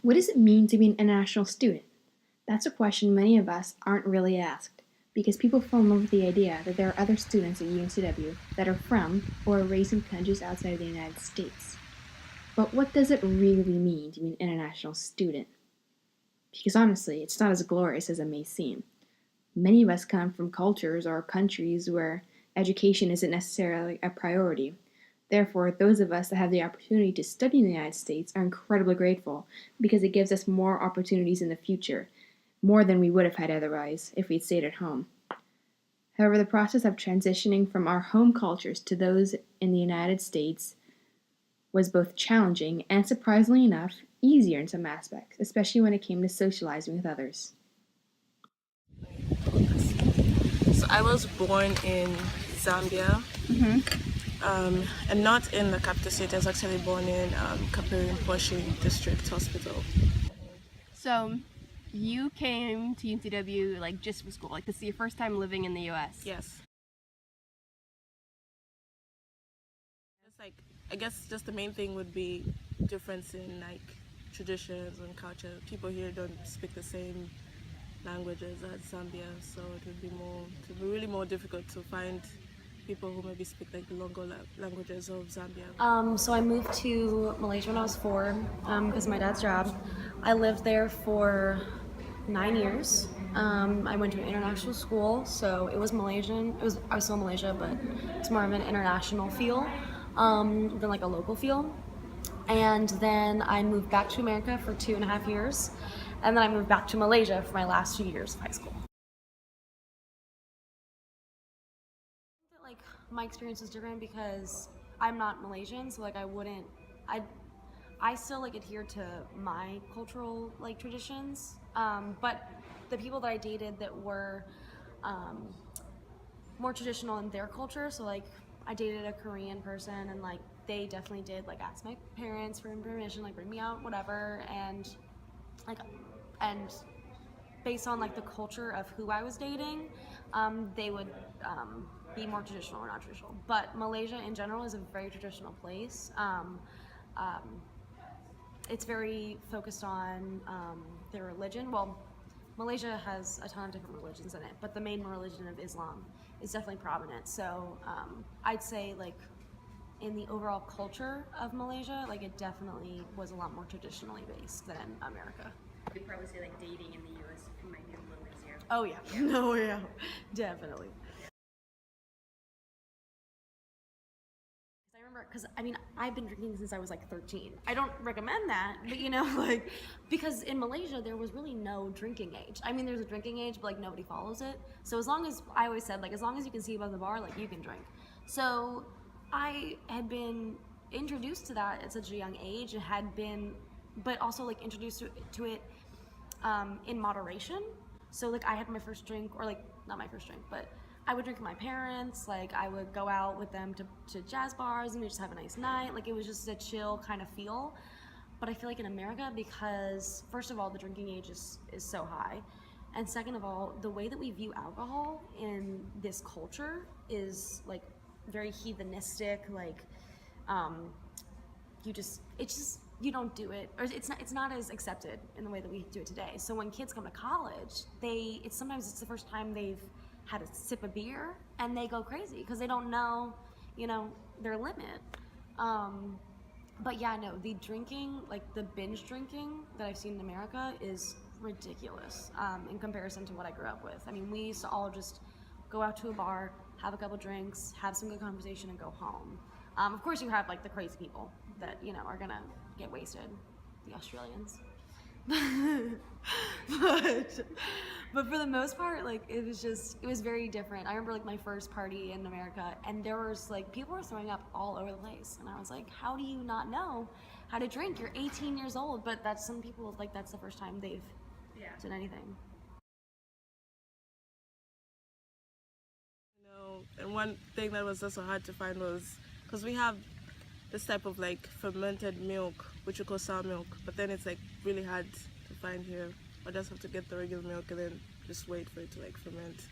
What does it mean to be an international student? That's a question many of us aren't really asked, because people fall in love with the idea that there are other students at UNCW that are from or are raised in countries outside of the United States. But what does it really mean to be an international student? Because honestly, it's not as glorious as it may seem. Many of us come from cultures or countries where education isn't necessarily a priority. Therefore, those of us that have the opportunity to study in the United States are incredibly grateful because it gives us more opportunities in the future, more than we would have had otherwise if we'd stayed at home. However, the process of transitioning from our home cultures to those in the United States was both challenging and, surprisingly enough, easier in some aspects, especially when it came to socializing with others. So I was born in Zambia, and not in the capital city. I was actually born in Kapere Poshi District Hospital. So you came to UNCW like just for school, like this is your first time living in the US. Yes. It's like I guess just the main thing would be difference in like traditions and culture. People here don't speak the same languages as Zambia, so it would be really more difficult to find people who maybe speak like the longer languages of Zambia. So I moved to Malaysia when I was 4 because of my dad's job. I lived there for 9 years. I went to an international school, so it was Malaysian. I was still in Malaysia, but it's more of an international feel than like a local feel. And then I moved back to America for 2.5 years, and then I moved back to Malaysia for my last 2 years of high school. Like my experience was different because I'm not Malaysian, so like I still like adhere to my cultural like traditions, but the people that I dated that were more traditional in their culture, so like I dated a Korean person and like they definitely did like ask my parents for permission, like bring me out, whatever, like and based on like the culture of who I was dating, they would be more traditional or not traditional. But Malaysia in general is a very traditional place. Um, it's very focused on their religion. Well, Malaysia has a ton of different religions in it, but the main religion of Islam is definitely prominent. So I'd say like in the overall culture of Malaysia, like it definitely was a lot more traditionally based than America. You'd probably say like dating in the US might be a little easier. Oh yeah, no, yeah, definitely. I remember, because I mean, I've been drinking since I was like 13. I don't recommend that, but you know, like, because in Malaysia there was really no drinking age. I mean, there's a drinking age, but like nobody follows it. So as long as, I always said, like, as long as you can see above the bar, like, you can drink. So I had been introduced to that at such a young age, and had been, but also like introduced to it in moderation. So like I had my first drink, or like not my first drink, but I would drink with my parents. Like I would go out with them to jazz bars, and we just have a nice night. Like it was just a chill kind of feel. But I feel like in America, because first of all, the drinking age is so high, and second of all, the way that we view alcohol in this culture is like very heathenistic. Like you don't do it, or it's not as accepted in the way that we do it today. So when kids come to college, sometimes it's the first time they've had a sip of beer, and they go crazy because they don't know, their limit. But yeah, no, the drinking, like the binge drinking that I've seen in America is ridiculous in comparison to what I grew up with. I mean, we used to all just go out to a bar, have a couple drinks, have some good conversation, and go home. Of course, you have like the crazy people that are gonna get wasted, the Australians. but but for the most part, like it was very different. I remember like my first party in America, and there was like people were throwing up all over the place, and I was like, how do you not know how to drink? You're 18 years old. But that's, some people, like, that's the first time they've done anything. And one thing that was also hard to find was because we have this type of like fermented milk, which we call sour milk, but then it's like really hard to find here. I just have to get the regular milk and then just wait for it to like ferment.